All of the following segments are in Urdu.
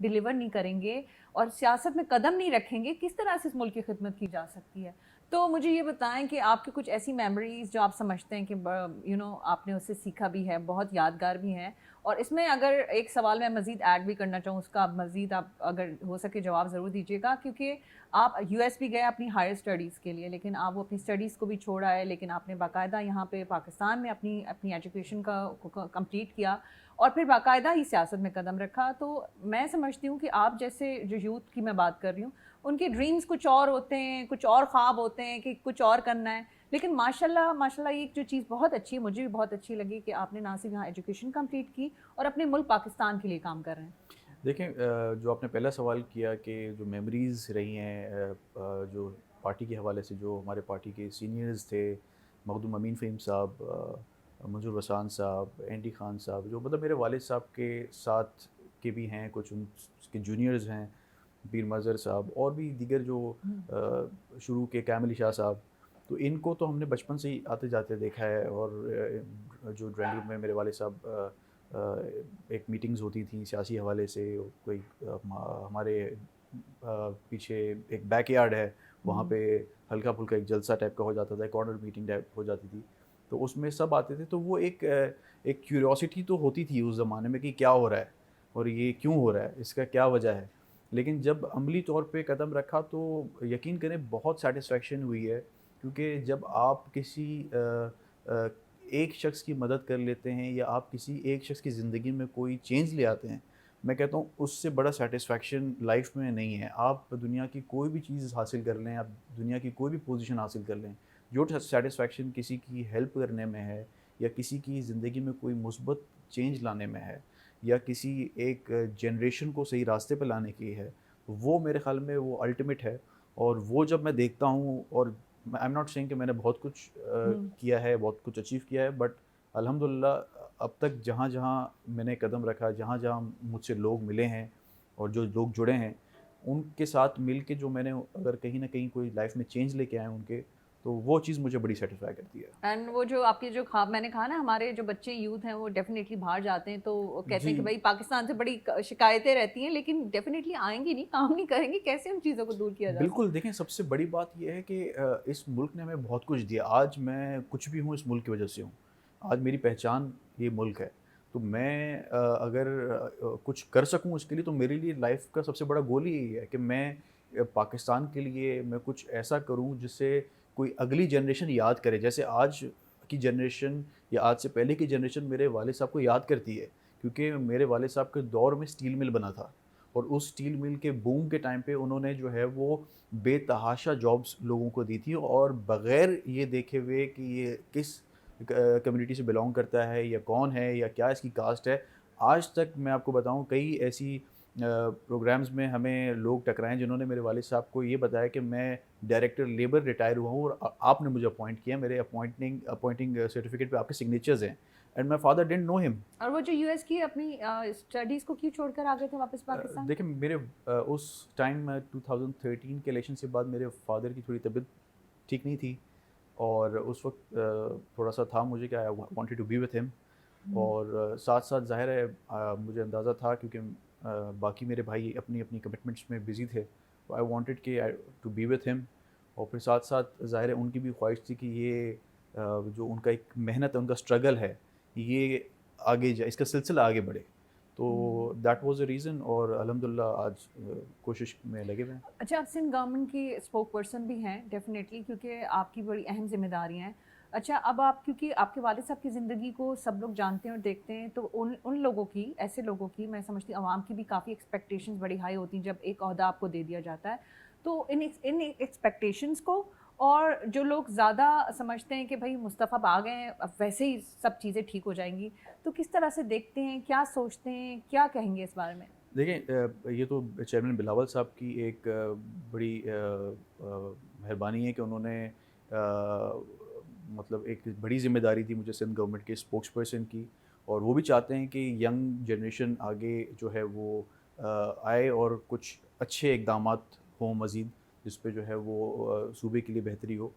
ڈیلیور نہیں کریں گے اور سیاست میں قدم نہیں رکھیں گے, کس طرح سے اس ملک کی خدمت کی جا سکتی ہے. تو مجھے یہ بتائیں کہ آپ کی کچھ ایسی میموریز جو آپ سمجھتے ہیں کہ آپ نے اس سے سیکھا بھی ہے, بہت یادگار بھی ہیں, اور اس میں اگر ایک سوال میں مزید ایڈ بھی کرنا چاہوں, اس کا مزید آپ اگر ہو سکے جواب ضرور دیجیے گا, کیونکہ آپ یو ایس بھی گئے اپنی ہائر اسٹڈیز کے لیے, لیکن آپ وہ اپنی اسٹڈیز کو بھی چھوڑا ہے, لیکن آپ نے باقاعدہ یہاں پہ پاکستان میں اپنی ایجوکیشن کا کمپلیٹ کیا اور پھر باقاعدہ ہی سیاست میں قدم رکھا. تو میں سمجھتی ہوں کہ آپ جیسے جو یوتھ کی میں بات کر رہی ہوں, ان کے ڈریمز کچھ اور ہوتے ہیں, کچھ اور خواب ہوتے ہیں کہ کچھ اور کرنا ہے, لیکن ماشاءاللہ یہ جو چیز بہت اچھی ہے, مجھے بھی بہت اچھی لگی کہ آپ نے نہ صرف یہاں ایجوکیشن کمپلیٹ کی اور اپنے ملک پاکستان کے لیے کام کر رہے ہیں. دیکھیں, جو آپ نے پہلا سوال کیا کہ جو میموریز رہی ہیں جو پارٹی کے حوالے سے, جو ہمارے پارٹی کے سینئرز تھے, مخدوم امین فہیم صاحب, منظور وسان صاحب, اینڈی خان صاحب, جو مطلب میرے والد صاحب کے ساتھ کے بھی ہیں, کچھ ان کے جونیئرز ہیں, پیر مظہر صاحب, اور بھی دیگر جو شروع کے کیمل شاہ صاحب, تو ان کو تو ہم نے بچپن سے ہی آتے جاتے دیکھا ہے. اور جو ڈرائنگ روم میں میرے والد صاحب ایک میٹنگز ہوتی تھیں سیاسی حوالے سے, کوئی ہمارے پیچھے ایک بیک یارڈ ہے, وہاں پہ ہلکا پھلکا ایک جلسہ ٹائپ کا ہو جاتا تھا, کارنر میٹنگ ٹائپ ہو جاتی تھی, تو اس میں سب آتے تھے. تو وہ ایک کیوریوسٹی تو ہوتی تھی اس زمانے میں کہ کیا ہو رہا ہے اور یہ کیوں ہو رہا ہے, اس کا کیا وجہ ہے. لیکن جب عملی طور پہ قدم رکھا تو یقین کریں بہت سیٹسفیکشن ہوئی ہے, کیونکہ جب آپ کسی ایک شخص کی مدد کر لیتے ہیں یا آپ کسی ایک شخص کی زندگی میں کوئی چینج لے آتے ہیں, میں کہتا ہوں اس سے بڑا سیٹسفیکشن لائف میں نہیں ہے. آپ دنیا کی کوئی بھی چیز حاصل کر لیں, آپ دنیا کی کوئی بھی پوزیشن حاصل کر لیں, جو سیٹسفیکشن کسی کی ہیلپ کرنے میں ہے, یا کسی کی زندگی میں کوئی مثبت چینج لانے میں ہے, یا کسی ایک جنریشن کو صحیح راستے پہ لانے کی ہے, وہ میرے خیال میں وہ الٹیمیٹ ہے. اور وہ جب میں دیکھتا ہوں, اور آئی ایم ناٹ سیئنگ کہ میں نے بہت کچھ کیا ہے, بہت کچھ اچیو کیا ہے, بٹ الحمدللہ اب تک جہاں جہاں میں نے قدم رکھا, جہاں جہاں مجھ سے لوگ ملے ہیں اور جو لوگ جڑے ہیں, ان کے ساتھ مل کے جو میں نے اگر کہیں نہ کہیں کوئی لائف میں چینج لے کے آئے ان کے, تو وہ چیز مجھے بڑی سیٹسفائی کرتی ہے. اینڈ وہ جو آپ کے جو خواب میں نے کہا نا, ہمارے جو بچے یوتھ ہیں وہ ڈیفینیٹلی باہر جاتے ہیں تو کہتے ہیں کہ بھائی پاکستان سے بڑی شکایتیں رہتی ہیں, لیکن ڈیفینیٹلی آئیں گی نہیں, کام نہیں کریں گے, کیسے ان چیزوں کو دور کیا جائے. بالکل. دیکھیں, سب سے بڑی بات یہ ہے کہ اس ملک نے ہمیں بہت کچھ دیا. آج میں کچھ بھی ہوں اس ملک کی وجہ سے ہوں. آج میری پہچان یہ ملک ہے. تو میں اگر کچھ کر سکوں اس کے لیے, تو میرے لیے لائف کا سب سے بڑا گول ہی یہی ہے کہ میں پاکستان کے لیے میں کچھ ایسا کروں جس سے کوئی اگلی جنریشن یاد کرے, جیسے آج کی جنریشن یا آج سے پہلے کی جنریشن میرے والد صاحب کو یاد کرتی ہے. کیونکہ میرے والد صاحب کے دور میں اسٹیل مل بنا تھا, اور اس اسٹیل مل کے بوم کے ٹائم پہ انہوں نے جو ہے وہ بے تحاشا جابس لوگوں کو دی تھی, اور بغیر یہ دیکھے ہوئے کہ یہ کس کمیونٹی سے بلانگ کرتا ہے یا کون ہے یا کیا اس کی کاسٹ ہے. آج تک میں آپ کو بتاؤں کئی ایسی پروگرامز میں ہمیں لوگ ٹکرائیں جنہوں نے میرے والد صاحب کو یہ بتایا کہ میں ڈائریکٹر لیبر ریٹائر ہوا ہوں اور آپ نے مجھے اپوائنٹ کیا, میرے اپوائنٹنگ سرٹیفکیٹ پہ آپ کے سگنیچرز ہیں, and my father didn't know him. اور وہ جو یو ایس کی اپنی اسٹڈیز کو کیوں چھوڑ کر آ گئے تھے واپس پاکستان؟ دیکھیں, میرے اس ٹائم 2013 کے الیکشن سے بعد میرے فادر کی تھوڑی طبیعت ٹھیک نہیں تھی, اور اس وقت تھوڑا سا تھا مجھے کہ I wanted to be with ہم, اور ساتھ ساتھ ظاہر ہے مجھے اندازہ تھا کیونکہ باقی میرے بھائی اپنی اپنی کمٹمنٹس میں بزی تھے, تو آئی وانٹیڈ کہ ٹو بی وتھ ہم. اور پھر ساتھ ساتھ ظاہر ہے ان کی بھی خواہش تھی کہ یہ جو ان کا ایک محنت ہے, ان کا اسٹرگل ہے, یہ آگے جائے, اس کا سلسلہ آگے بڑھے. تو دیٹ واز اے ریزن, اور الحمدللہ آج کوشش میں لگے ہوئے ہیں. اچھا, آپ سندھ گورنمنٹ کی اسپوک پرسن بھی ہیں ڈیفینیٹلی, کیونکہ آپ کی بڑی اہم ذمہ داریاں ہیں. اچھا, اب آپ کیونکہ آپ کے والد صاحب کی زندگی کو سب لوگ جانتے ہیں اور دیکھتے ہیں, تو ان لوگوں کی, ایسے لوگوں کی, میں سمجھتی ہوں عوام کی بھی کافی ایکسپیکٹیشنز بڑی ہائی ہوتی ہیں جب ایک عہدہ آپ کو دے دیا جاتا ہے. تو ان ایکسپیکٹیشنز کو, اور جو لوگ زیادہ سمجھتے ہیں کہ بھائی مصطفیٰ آ گئے ہیں اب ویسے ہی سب چیزیں ٹھیک ہو جائیں گی, تو کس طرح سے دیکھتے ہیں, کیا سوچتے ہیں, کیا کہیں گے اس بارے میں؟ دیکھیں, یہ تو چیئرمین بلاول صاحب کی ایک بڑی مہربانی ہے کہ انہوں نے مطلب ایک بڑی ذمہ داری دی مجھے سندھ گورنمنٹ کے اسپوکس پرسن کی, اور وہ بھی چاہتے ہیں کہ ینگ جنریشن آگے جو ہے وہ آئے اور کچھ اچھے اقدامات ہوں مزید, جس پہ جو ہے وہ صوبے کے لیے بہتری ہو.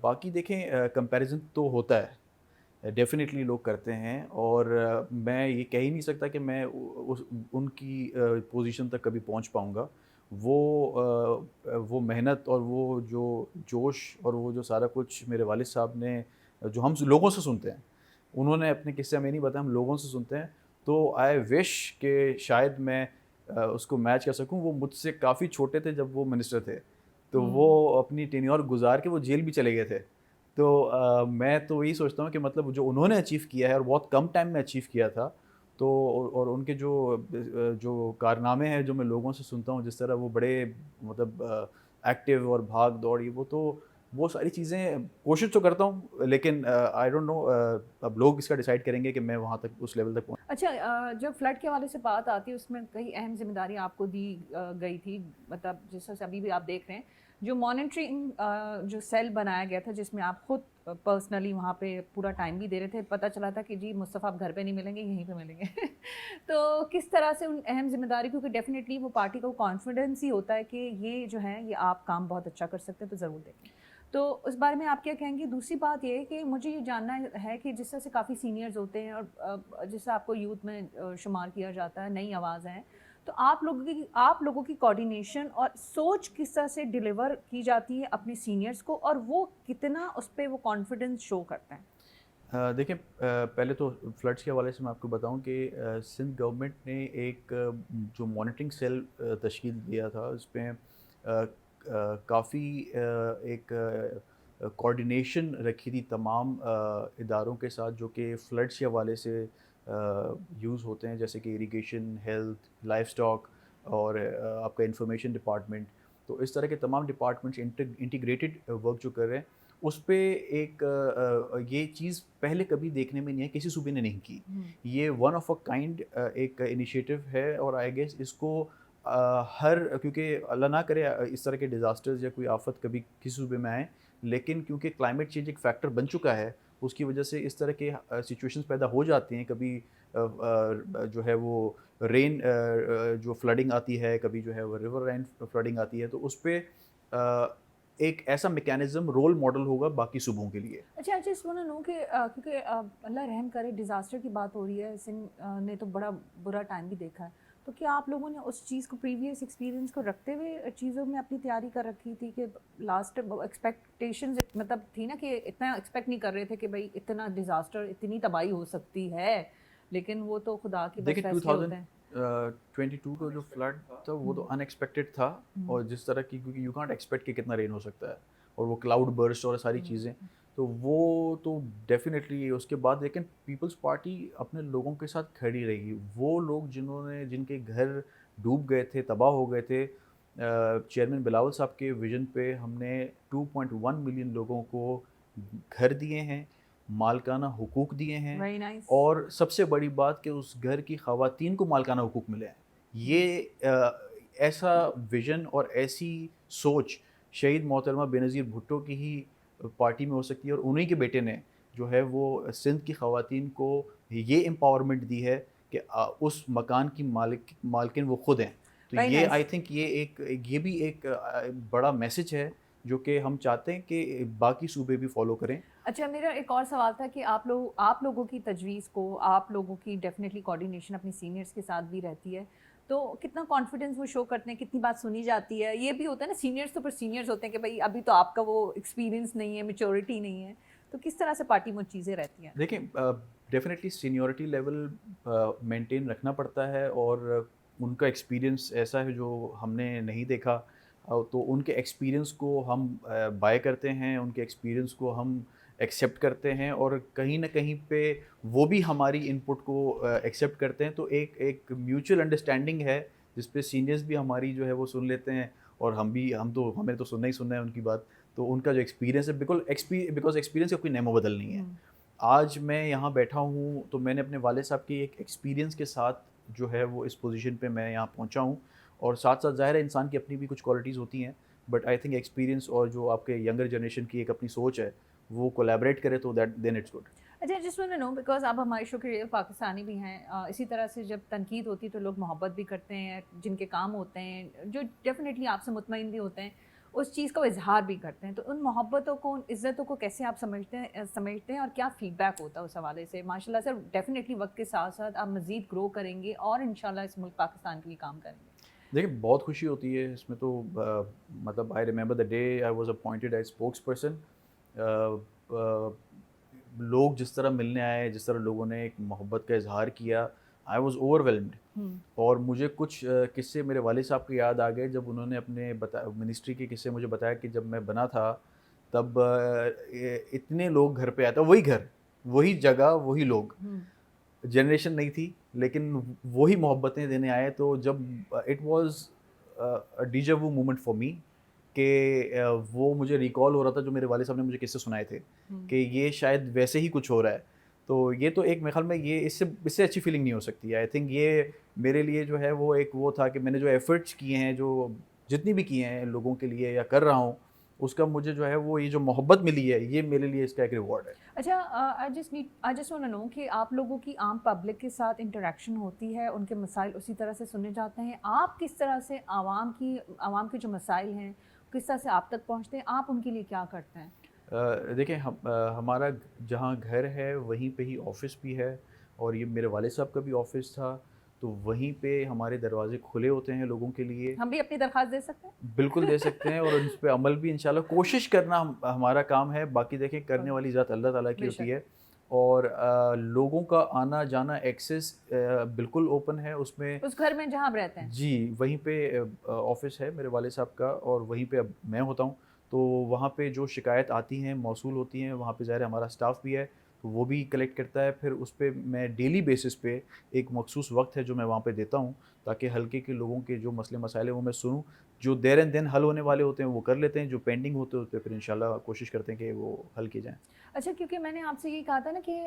باقی دیکھیں, کمپیریزن تو ہوتا ہے, ڈیفینیٹلی لوگ کرتے ہیں، اور میں یہ کہہ ہی نہیں سکتا کہ میں ان کی پوزیشن تک کبھی پہنچ پاؤں گا. وہ محنت اور وہ جو جوش اور وہ جو سارا کچھ میرے والد صاحب نے، جو ہم لوگوں سے سنتے ہیں، انہوں نے اپنے قصے ہمیں نہیں بتایا، ہم لوگوں سے سنتے ہیں، تو آئی وش کہ شاید میں اس کو میچ کر سکوں. وہ مجھ سے کافی چھوٹے تھے جب وہ منسٹر تھے، تو وہ اپنی ٹینیور گزار کے وہ جیل بھی چلے گئے تھے. تو میں تو یہی سوچتا ہوں کہ مطلب جو انہوں نے اچیو کیا ہے اور بہت کم ٹائم میں اچیو کیا تھا، تو اور ان کے جو کارنامے ہیں جو میں لوگوں سے سنتا ہوں، جس طرح وہ بڑے مطلب ایکٹیو اور بھاگ دوڑ، وہ ساری چیزیں کوشش تو کرتا ہوں، لیکن آئی ڈونٹ نو اب لوگ اس کا ڈیسائیڈ کریں گے کہ میں وہاں تک اس لیول تک پہنچ. اچھا، جب فلڈ کے حوالے سے بات آتی ہے اس میں کئی اہم ذمہ داریاں آپ کو دی گئی تھی، مطلب جس طرح سے ابھی بھی آپ دیکھ رہے ہیں جو مانیٹرنگ جو سیل بنایا گیا تھا، جس میں آپ خود پرسنلی وہاں پہ پورا ٹائم بھی دے رہے تھے، پتہ چلا تھا کہ جی مصطفیٰ آپ گھر پہ نہیں ملیں گے، یہیں پہ ملیں گے. تو کس طرح سے ان اہم ذمہ داری، کیونکہ ڈیفینیٹلی وہ پارٹی کا کانفیڈنس ہی ہوتا ہے کہ یہ جو ہے یہ آپ کام بہت اچھا کر سکتے ہیں، تو ضرور دیکھیں. تو اس بارے میں آپ کیا کہیں گے؟ دوسری بات یہ ہے کہ مجھے یہ جاننا ہے کہ جس طرح سے کافی سینئرز ہوتے ہیں اور جس سے آپ کو یوتھ میں شمار کیا جاتا ہے، نئی آواز ہیں، تو آپ لوگوں کی کوارڈینیشن اور سوچ کس طرح سے ڈیلیور کی جاتی ہے اپنے سینئرز کو، اور وہ کتنا اس پہ وہ کانفیڈنس شو کرتے ہیں؟ دیکھیں، پہلے تو فلڈس کے حوالے سے میں آپ کو بتاؤں کہ سندھ گورنمنٹ نے ایک جو مانیٹرنگ سیل تشکیل دیا تھا، اس میں کافی ایک کوارڈینیشن رکھی تھی تمام اداروں کے ساتھ جو کہ فلڈس کے حوالے سے یوز ہوتے ہیں، جیسے کہ اریگیشن، ہیلتھ، لائف اسٹاک، اور آپ کا انفارمیشن ڈپارٹمنٹ. تو اس طرح کے تمام ڈپارٹمنٹس انٹیگریٹڈ ورک جو کر رہے ہیں، اس پہ ایک یہ چیز پہلے کبھی دیکھنے میں نہیں ہے، کسی صوبے نے نہیں کی. یہ ون آف اے کائنڈ ایک انیشیٹو ہے، اور آئی گیس اس کو کیونکہ اللہ نہ کرے اس طرح کے ڈیزاسٹرز یا کوئی آفت کبھی کسی صوبے میں آئیں، لیکن کیونکہ کلائمیٹ چینج ایک فیکٹر بن چکا ہے، اس کی وجہ سے اس طرح کے سچویشنز پیدا ہو جاتی ہیں. کبھی جو ہے وہ رین جو فلڈنگ آتی ہے، کبھی جو ہے وہ ریور رین فلڈنگ آتی ہے، تو اس پہ ایک ایسا میکینزم رول ماڈل ہوگا باقی صوبوں کے لیے. اچھا جس میں نو کہ کیونکہ اللہ رحم کرے، ڈیزاسٹر کی بات ہو رہی ہے، سندھ نے تو بڑا برا ٹائم بھی دیکھا ہے، تو کیا آپ لوگوں نے اس چیز کو، پریویس ایکسپیرینس کو رکھتے ہوئے چیزوں میں اپنی تیاری کر رکھی تھی کہ لاسٹ ایکسپیکٹیشنز مطلب تھی نا کہ اتنا ایکسپیکٹ نہیں کر رے تھے کہ بھائی اتنا ڈیزاسٹر، اتنی تباہی ہو سکتی ہے، لیکن وہ تو خدا کے بس فیصلے ہوتے ہیں. 2022 کا جو فلڈ تھا وہ تو ان ایکسپیکٹڈ تھا، اور جس طرح کی، کیونکہ یو کانٹ ایکسپیکٹ کہ کتنا رین ہو سکتا ہے، اور وہ کلاؤڈ برسٹ اور ساری چیزیں، تو وہ تو ڈیفینیٹلی. اس کے بعد لیکن پیپلز پارٹی اپنے لوگوں کے ساتھ کھڑی رہی. وہ لوگ جن کے گھر ڈوب گئے تھے، تباہ ہو گئے تھے، چیئرمین بلاول صاحب کے ویژن پہ ہم نے 2.1 ملین لوگوں کو گھر دیے ہیں، مالکانہ حقوق دیے ہیں، اور سب سے بڑی بات کہ اس گھر کی خواتین کو مالکانہ حقوق ملے ہیں. یہ ایسا ویژن اور ایسی سوچ شہید محترمہ بے نظیر بھٹو کی ہی پارٹی میں ہو سکتی ہے، اور انہی کے بیٹے نے جو ہے وہ سندھ کی خواتین کو یہ امپاورمنٹ دی ہے کہ اس مکان کی مالکن وہ خود ہیں. تو یہ آئی تھنک یہ بھی ایک بڑا میسج ہے جو کہ ہم چاہتے ہیں کہ باقی صوبے بھی فالو کریں. اچھا، میرا ایک اور سوال تھا کہ آپ لوگوں کی تجویز کو، آپ لوگوں کی ڈیفینیٹلی کوارڈینیشن اپنی سینئرس کے ساتھ بھی رہتی ہے، تو کتنا کانفیڈنس وہ شو کرتے ہیں، کتنی بات سنی جاتی ہے؟ یہ بھی ہوتا ہے نا، سینئرس تو پھر سینئرس ہوتے ہیں کہ بھائی ابھی تو آپ کا وہ ایکسپیرینس نہیں ہے، میچورٹی نہیں ہے، تو کس طرح سے پارٹی میں چیزیں رہتی ہیں؟ دیکھیں، ڈیفینیٹلی سینیورٹی لیول مینٹین رکھنا پڑتا ہے، اور ان کا ایکسپیرینس ایسا ہے جو ہم نے نہیں دیکھا، تو ان کے ایکسپیرینس کو ہم بائی کرتے ہیں، ان کے ایکسپیرینس کو ہم ایکسیپٹ کرتے ہیں، اور کہیں نہ کہیں پہ وہ بھی ہماری ان پٹ کو ایکسیپٹ کرتے ہیں. تو ایک میوچل انڈرسٹینڈنگ ہے جس پہ سینئرز بھی ہماری جو ہے وہ سن لیتے ہیں، اور ہمیں تو سننا ہی سننا ہے ان کی بات. تو ان کا جو ایکسپیرینس ہے، بیکاز ایکسپیرینس کا کوئی نعم و بدل نہیں ہے. آج میں یہاں بیٹھا ہوں تو میں نے اپنے والد صاحب کی ایک ایکسپیرینس کے ساتھ جو ہے وہ اس پوزیشن پہ میں یہاں پہنچا ہوں، اور ساتھ ساتھ ظاہر ہے انسان کی اپنی بھی کچھ کوالٹیز ہوتی ہیں، بٹ آئی تھنک ایکسپیرینس اور جو آپ کے ینگر جنریشن کی ایک اپنی سوچ ہے وہ کولیبریٹ کرے تو دین اٹس گڈ. اچھا، جس میں نو بیکاز آپ ہمارے شو کے ریئل پاکستانی بھی ہیں، اسی طرح سے جب تنقید ہوتی ہے تو لوگ محبت بھی کرتے ہیں، جن کے کام ہوتے ہیں، جو ڈیفینیٹلی آپ سے مطمئن بھی ہوتے ہیں، اس چیز کا اظہار بھی کرتے ہیں. تو ان محبتوں کو, ان عزتوں کو کیسے آپ سمجھتے ہیں اور کیا فیڈ بیک ہوتا ہے اس حوالے سے؟ ماشاء اللہ سر, ڈیفینیٹلی وقت کے ساتھ ساتھ آپ مزید گرو کریں گے اور انشاءاللہ اس ملک پاکستان کے لیے کام کریں گے. دیکھیں بہت خوشی ہوتی ہے اس میں تو, مطلب I remember the day I was appointed as spokes person. لوگ جس طرح ملنے آئے, جس طرح لوگوں نے ایک محبت کا اظہار کیا, آئی واز اوور ویلمڈ. اور مجھے کچھ قصے میرے والد صاحب کے یاد آ گئے جب انہوں نے اپنے منسٹری کے قصے مجھے بتایا کہ جب میں بنا تھا تب اتنے لوگ گھر پہ آئے تھے, وہی گھر, وہی جگہ, وہی لوگ, جنریشن نہیں تھی لیکن وہی محبتیں دینے آئے. تو جب اٹ واز ڈیجا وو مومنٹ فار می کہ وہ مجھے ریکال ہو رہا تھا جو میرے والد صاحب نے مجھے قصے سنائے تھے کہ یہ شاید ویسے ہی کچھ ہو رہا ہے. تو یہ تو ایک میرے خیال میں یہ اس سے اچھی فیلنگ نہیں ہو سکتی. آئی تھنک یہ میرے لیے جو ہے وہ ایک وہ تھا کہ میں نے جو ایفرٹس کیے ہیں, جو جتنی بھی کیے ہیں لوگوں کے لیے یا کر رہا ہوں, اس کا مجھے جو ہے وہ یہ جو محبت ملی ہے یہ میرے لیے اس کا ایک ریوارڈ ہے. اچھا, I just want to know کہ آپ لوگوں کی عام پبلک کے ساتھ انٹریکشن ہوتی ہے, ان کے مسائل اسی طرح سے سنے جاتے ہیں, آپ کس طرح سے عوام کے جو مسائل ہیں کس طرح سے آپ تک پہنچتے ہیں, آپ ان کے لیے کیا کرتے ہیں؟ دیکھیں ہمارا جہاں گھر ہے وہیں پہ ہی آفس بھی ہے, اور یہ میرے والد صاحب کا بھی آفس تھا, تو وہیں پہ ہمارے دروازے کھلے ہوتے ہیں لوگوں کے لیے. ہم بھی اپنی درخواست دے سکتے ہیں؟ بالکل دے سکتے ہیں, اور اس پہ عمل بھی انشاءاللہ کوشش کرنا ہمارا کام ہے. باقی دیکھیں کرنے والی ذات اللہ تعالیٰ کی ہوتی ہے, اور لوگوں کا آنا جانا ایکسیس بالکل اوپن ہے اس میں. اس گھر میں جہاں آپ رہتے ہیں؟ جی وہیں پہ آفس ہے میرے والد صاحب کا, اور وہیں پہ اب میں ہوتا ہوں. تو وہاں پہ جو شکایت آتی ہیں موصول ہوتی ہیں, وہاں پہ ظاہر ہمارا اسٹاف بھی ہے تو وہ بھی کلیکٹ کرتا ہے. پھر اس پہ میں ڈیلی بیسس پہ ایک مخصوص وقت ہے جو میں وہاں پہ دیتا ہوں تاکہ حلقے کے لوگوں کے جو مسئلے مسائل ہیں وہ میں سنوں. جو دیر اینڈ دن حل ہونے والے ہوتے ہیں وہ کر لیتے ہیں, جو پینڈنگ ہوتے ہوتے پھر انشاءاللہ کوشش کرتے ہیں کہ وہ حل کیے جائیں. اچھا, کیونکہ میں نے آپ سے یہ کہا تھا نا کہ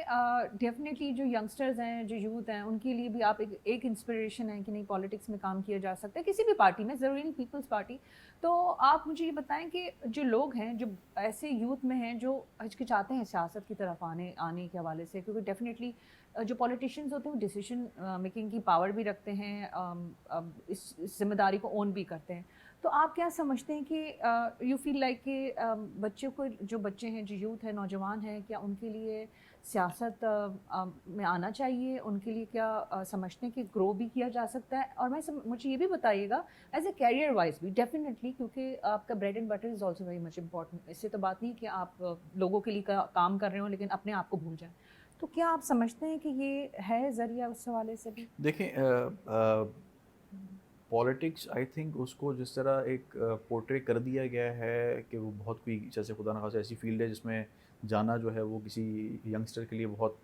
ڈیفینیٹلی جو ینگسٹرز ہیں, جو یوتھ ہیں, ان کے لیے بھی آپ ایک انسپریشن ہے کہ نہیں پالیٹکس میں کام کیا جا سکتا ہے, کسی بھی پارٹی میں, ضروری نہیں پیپلز پارٹی. تو آپ مجھے یہ بتائیں کہ جو لوگ ہیں, جو ایسے یوتھ میں ہیں جو ہچکچاتے ہیں سیاست کی طرف آنے کے حوالے سے, کیونکہ ڈیفینیٹلی جو پولیٹیشینز ہوتے ہیں وہ ڈیسیشن میکنگ کی پاور بھی رکھتے ہیں, اس ذمہ داری کو اون بھی کرتے ہیں, تو آپ کیا سمجھتے ہیں کہ یو فیل لائک کہ بچوں کو, جو بچے ہیں, جو یوتھ ہے, نوجوان ہیں, کیا ان کے لیے سیاست میں آنا چاہیے؟ ان کے لیے کیا سمجھتے ہیں کہ گرو بھی کیا جا سکتا ہے؟ اور مجھے یہ بھی بتائیے گا ایز اے کیریئر وائز بھی, ڈیفینیٹلی کیونکہ آپ کا bread and butter is also very much important. اس سے تو بات نہیں کہ آپ لوگوں کے لیے کام کر رہے ہوں لیکن اپنے آپ کو بھول جائیں. تو کیا آپ سمجھتے ہیں کہ یہ ہے ذریعہ اس حوالے سے بھی؟ دیکھیں پالیٹکس آئی تھنک اس کو جس طرح ایک پورٹری کر دیا گیا ہے کہ وہ بہت کوئی جیسے خدا نخواستہ ایسی فیلڈ ہے جس میں جانا جو ہے وہ کسی ینگسٹر کے لیے بہت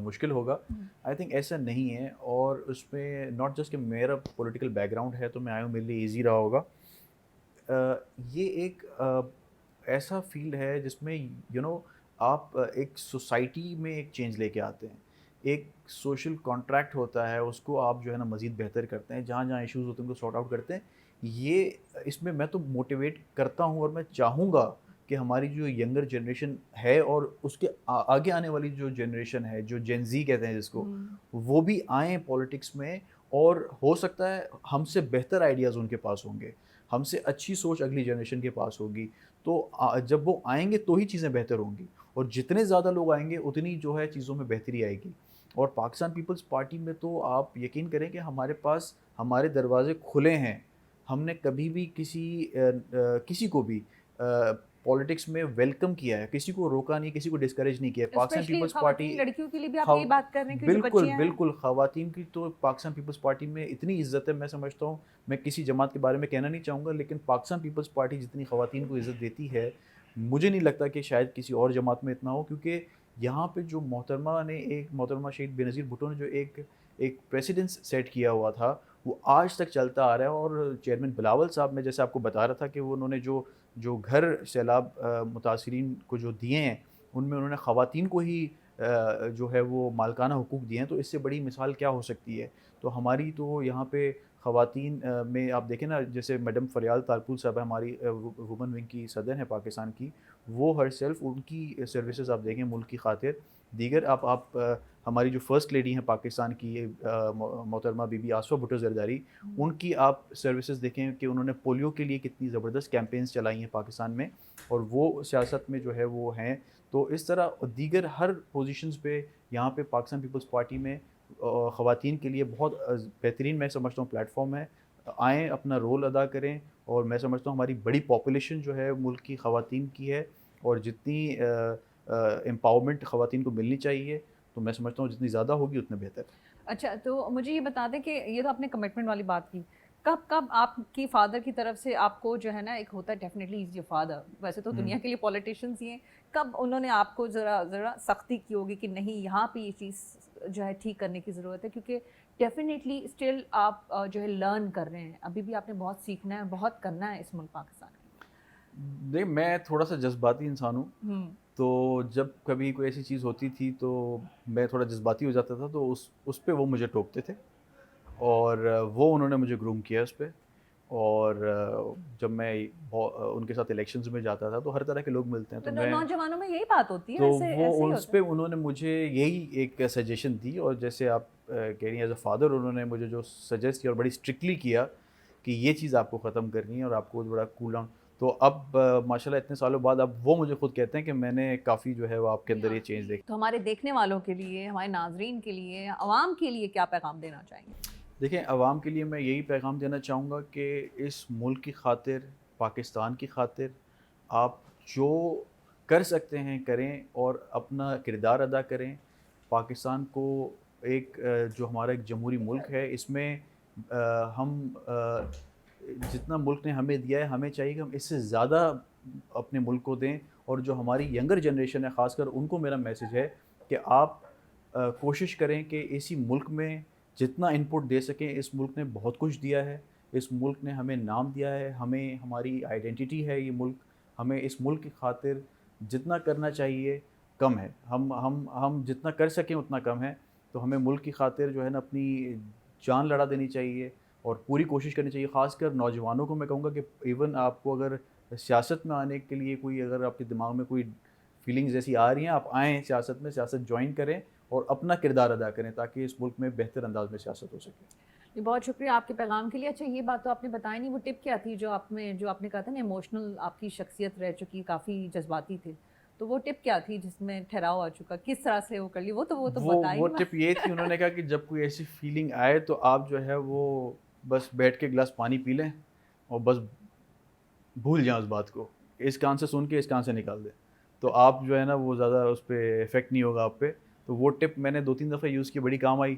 مشکل ہوگا. آئی تھنک ایسا نہیں ہے, اور اس میں ناٹ جسٹ کہ میرا پولیٹیکل بیک گراؤنڈ ہے تو میں آیا ہوں میرے لیے ایزی رہا ہوگا. یہ ایک ایسا فیلڈ ہے جس میں آپ ایک سوسائٹی میں ایک چینج لے کے آتے ہیں, ایک سوشل کانٹریکٹ ہوتا ہے, اس کو آپ جو ہے نا مزید بہتر کرتے ہیں, جہاں جہاں ایشوز ہوتے ہیں ان کو سارٹ آؤٹ کرتے ہیں. یہ اس میں تو موٹیویٹ کرتا ہوں, اور میں چاہوں گا کہ ہماری جو ینگر جنریشن ہے اور اس کے آگے آنے والی جو جنریشن ہے, جو جین زی کہتے ہیں جس کو, وہ بھی آئیں پالیٹکس میں, اور ہو سکتا ہے ہم سے بہتر آئیڈیاز ان کے پاس ہوں گے, ہم سے اچھی سوچ اگلی جنریشن کے پاس ہوگی. تو جب وہ آئیں گے تو ہی چیزیں بہتر ہوں گی, اور جتنے زیادہ لوگ آئیں گے اتنی جو ہے چیزوں میں بہتری آئے گی. اور پاکستان پیپلز پارٹی میں تو آپ یقین کریں کہ ہمارے پاس ہمارے دروازے کھلے ہیں. ہم نے کبھی بھی کسی کو بھی پالیٹکس میں ویلکم کیا ہے, کسی کو روکا نہیں, کسی کو ڈسکریج نہیں کیا. پاکستان پیپلز پارٹی لڑکیوں کے لیے بھی آپ یہی بات کر رہے ہیں کہ جو بچیاں ہیں, بالکل خواتین کی تو پاکستان پیپلز پارٹی میں اتنی عزت ہے. میں سمجھتا ہوں, میں کسی جماعت کے بارے میں کہنا نہیں چاہوں گا, لیکن پاکستان پیپلز پارٹی جتنی خواتین کو عزت دیتی ہے مجھے نہیں لگتا کہ شاید کسی اور جماعت میں اتنا ہو. کیونکہ یہاں پہ جو محترمہ شہید بینظیر بھٹو نے جو ایک پریسیڈنس سیٹ کیا ہوا تھا وہ آج تک چلتا آ رہا ہے. اور چیئرمین بلاول صاحب, میں جیسے آپ کو بتا رہا تھا کہ وہ انہوں نے جو گھر سیلاب متاثرین کو جو دیے ہیں ان میں انہوں نے خواتین کو ہی جو ہے وہ مالکانہ حقوق دیے ہیں. تو اس سے بڑی مثال کیا ہو سکتی ہے. تو ہماری تو یہاں پہ خواتین میں آپ دیکھیں نا, جیسے میڈم فریال تارپول صاحب ہماری وومن ونگ کی صدر ہیں پاکستان کی, وہ ہر سیلف ان کی سروسز آپ دیکھیں ملک کی خاطر دیگر آپ ہماری جو فرسٹ لیڈی ہیں پاکستان کی محترمہ بی بی آصفہ بھٹو زرداری، ان کی آپ سروسز دیکھیں کہ انہوں نے پولیو کے لیے کتنی زبردست کیمپینز چلائی ہیں پاکستان میں، اور وہ سیاست میں جو ہے وہ ہیں. تو اس طرح دیگر ہر پوزیشنز پہ یہاں پہ پاکستان پیپلز پارٹی میں خواتین کے لیے بہت بہترین میں سمجھتا ہوں پلیٹ فارم ہے. آئیں اپنا رول ادا کریں، اور میں سمجھتا ہوں ہماری بڑی پاپولیشن جو ہے ملک کی خواتین کی ہے، اور جتنی امپاورمنٹ خواتین کو ملنی چاہیے تو میں سمجھتا ہوں جتنی زیادہ ہوگی اتنا بہتر. اچھا، تو مجھے یہ بتا دیں کہ یہ تو آپ نے کمٹمنٹ والی بات کی، کب آپ کی فادر کی طرف سے آپ کو جو ہے نا ایک ہوتا ہے ڈیفینیٹلی از یور فادر، ویسے تو دنیا کے لیے پولیٹیشینس ہی ہیں، کب انہوں نے آپ کو ذرا سختی کی ہوگی کہ نہیں یہاں پہ یہ چیز جو ہے ٹھیک کرنے کی ضرورت ہے؟ کیونکہ ڈیفینیٹلی اسٹل آپ جو ہے لرن کر رہے ہیں، ابھی بھی آپ نے بہت سیکھنا ہے، بہت کرنا ہے اس ملک پاکستان میں. دیکھ میں تھوڑا سا جذباتی انسان ہوں، تو جب کبھی کوئی ایسی چیز ہوتی تھی تو میں تھوڑا جذباتی ہو جاتا تھا، تو اس پہ وہ مجھے ٹوکتے تھے، اور وہ انہوں نے مجھے گروم کیا اس پہ. اور جب میں ان کے ساتھ الیکشنز میں جاتا تھا تو ہر طرح کے لوگ ملتے ہیں، تو میں نوجوانوں میں یہی بات ہوتی ہے، تو ایسے ہی وہ اس ہوتا پہ ہے. انہوں نے مجھے یہی ایک سجیشن دی، اور جیسے آپ کہہ رہی ہیں ایز اے فادر انہوں نے مجھے جو سجیسٹ کیا اور بڑی اسٹرکٹلی کیا کہ یہ چیز آپ کو ختم کرنی ہے اور آپ کو بڑا کول ڈاؤن. تو اب ماشاء اللہ اتنے سالوں بعد اب وہ مجھے خود کہتے ہیں کہ میں نے کافی جو ہے وہ آپ کے اندر یہ چینج دیکھی. تو ہمارے دیکھنے والوں کے لیے، ہمارے ناظرین کے لیے، عوام کے لیے کیا پیغام دینا چاہیں گے؟ دیکھیں، عوام کے لیے میں یہی پیغام دینا چاہوں گا کہ اس ملک کی خاطر، پاکستان کی خاطر آپ جو کر سکتے ہیں کریں، اور اپنا کردار ادا کریں. پاکستان کو ایک جو ہمارا ایک جمہوری ملک ہے، اس میں ہم جتنا ملک نے ہمیں دیا ہے ہمیں چاہیے کہ ہم اس سے زیادہ اپنے ملک کو دیں. اور جو ہماری ینگر جنریشن ہے خاص کر ان کو میرا میسیج ہے کہ آپ کوشش کریں کہ اسی ملک میں جتنا ان پٹ دے سکیں. اس ملک نے بہت کچھ دیا ہے، اس ملک نے ہمیں نام دیا ہے، ہمیں ہماری آئیڈینٹی ہے یہ ملک. ہمیں اس ملک کی خاطر جتنا کرنا چاہیے کم ہے. ہم جتنا کر سکیں اتنا کم ہے. تو ہمیں ملک کی خاطر جو ہے نا اپنی جان لڑا دینی چاہیے اور پوری کوشش کرنی چاہیے. خاص کر نوجوانوں کو میں کہوں گا کہ ایون آپ کو اگر سیاست میں آنے کے لیے کوئی، اگر آپ کے دماغ میں کوئی فیلنگز ایسی آ رہی ہیں، آپ آئیں سیاست میں، سیاست جوائن کریں اور اپنا کردار ادا کریں تاکہ اس ملک میں بہتر انداز میں سیاست ہو سکے. بہت شکریہ آپ کے پیغام کے لیے. اچھا، یہ بات تو آپ نے بتائی نہیں، وہ ٹپ کیا تھی جو آپ نے کہا تھا نا ایموشنل آپ کی شخصیت رہ چکی، کافی جذباتی تھے، تو وہ ٹپ کیا تھی جس میں ٹھہراؤ آ چکا، کس طرح سے وہ کر لی؟ وہ تو بتائی. وہ ٹپ یہ تھی، انہوں نے کہا کہ جب کوئی ایسی فیلنگ آئے تو آپ جو ہے وہ بس بیٹھ کے گلاس پانی پی لیں اور بس بھول جائیں اس بات کو. اس کان سے سن کے اس کان سے نکال دیں، تو آپ جو ہے نا وہ زیادہ اس پہ افیکٹ نہیں ہوگا آپ پہ. تو وہ ٹپ میں نے 2-3 دفعہ یوز کی، بڑی کام آئی،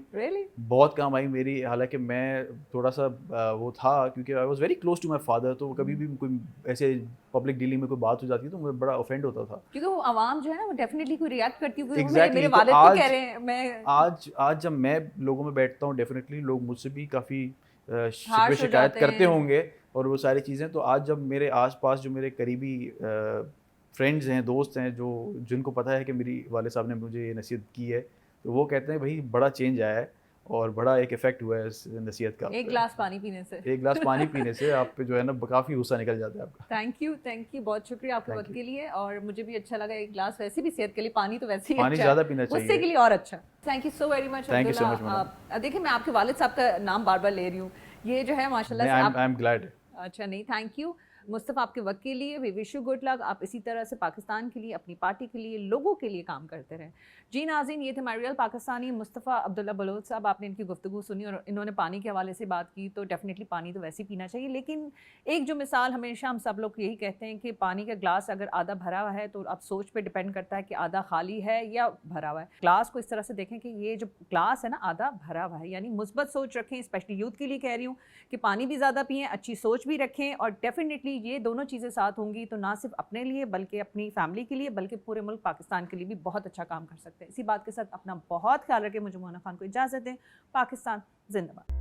بہت کام آئی میری. حالانکہ میں تھوڑا سا وہ تھا کیونکہ I was very close to my father, تو کبھی بھی کوئی ایسے پبلک ڈیلنگ میں کوئی بات ہو جاتی ہے تو مجھے بڑا اوفینڈ ہوتا تھا، کیونکہ وہ عوام جو ہے نا وہ ڈیفینیٹلی کوئی ریئیکٹ کرتی ہے. ایگزیکٹلی. میرے والد تو کہہ رہے ہیں. میں آج جب میں لوگوں میں بیٹھتا ہوں ڈیفینیٹلی لوگ مجھ سے بھی کافی شکایت کرتے ہوں گے اور وہ ساری چیزیں. تو آج جب میرے آس پاس جو میرے قریبی فرینڈز ہیں، دوست ہیں، جن کو پتہ ہے کہ میری والد صاحب نے مجھے یہ نصیحت کی ہے، تو وہ کہتے ہیں بھائی بڑا چینج آیا ہے اور بڑا ایک افیکٹ ہوا ہے اس نصیحت کا. ایک گلاس پانی پینے سے آپ پہ جو ہے نا کافی غصہ نکل جاتا ہے آپ کا. تھینک یو بہت شکریہ آپ کے وقت کے لیے. اور مجھے بھی اچھا لگا، ایک گلاس ویسے بھی صحت کے لیے، پانی تو ویسے ہی پانی زیادہ پینا چاہیے، غصے کے لیے اور اچھا. Thank you so very much Abdullah. دیکھیں میں آپ کے والد صاحب کا نام بار بار لے رہی ہوں، یہ جو ہے ماشاء اللہ سے آئی ایم گلیڈ. اچھا نہیں، تھینک یو مصطفیٰ آپ کے وقت کے لیے. وی وش یو گڈ لک. آپ اسی طرح سے پاکستان کے لیے، اپنی پارٹی کے لیے، لوگوں کے لیے کام کرتے رہیں. جی ناظرین، یہ تھے مائی ریئل پاکستانی مصطفیٰ عبداللہ بلوچ صاحب. آپ نے ان کی گفتگو سنی اور انہوں نے پانی کے حوالے سے بات کی. تو ڈیفینیٹلی پانی تو ویسے ہی پینا چاہیے، لیکن ایک جو مثال ہمیشہ ہم سب لوگ یہی کہتے ہیں کہ پانی کا گلاس اگر آدھا بھرا ہوا ہے تو اب سوچ پہ ڈپینڈ کرتا ہے کہ آدھا خالی ہے یا بھرا ہوا ہے. گلاس کو اس طرح سے دیکھیں کہ یہ جو گلاس ہے نا آدھا بھرا ہوا ہے، یعنی مثبت سوچ رکھیں. اسپیشلی یوتھ کے لیے کہہ رہی ہوں کہ پانی بھی زیادہ پئیں، اچھی سوچ بھی رکھیں، اور ڈیفینیٹلی یہ دونوں چیزیں ساتھ ہوں گی تو نہ صرف اپنے لیے بلکہ اپنی فیملی کے لیے بلکہ پورے ملک پاکستان کے لیے بھی بہت اچھا کام کر سکتے ہیں. اسی بات کے ساتھ اپنا بہت خیال رکھیں. مجھے مونا خان کو اجازت دیں. پاکستان زندہ باد.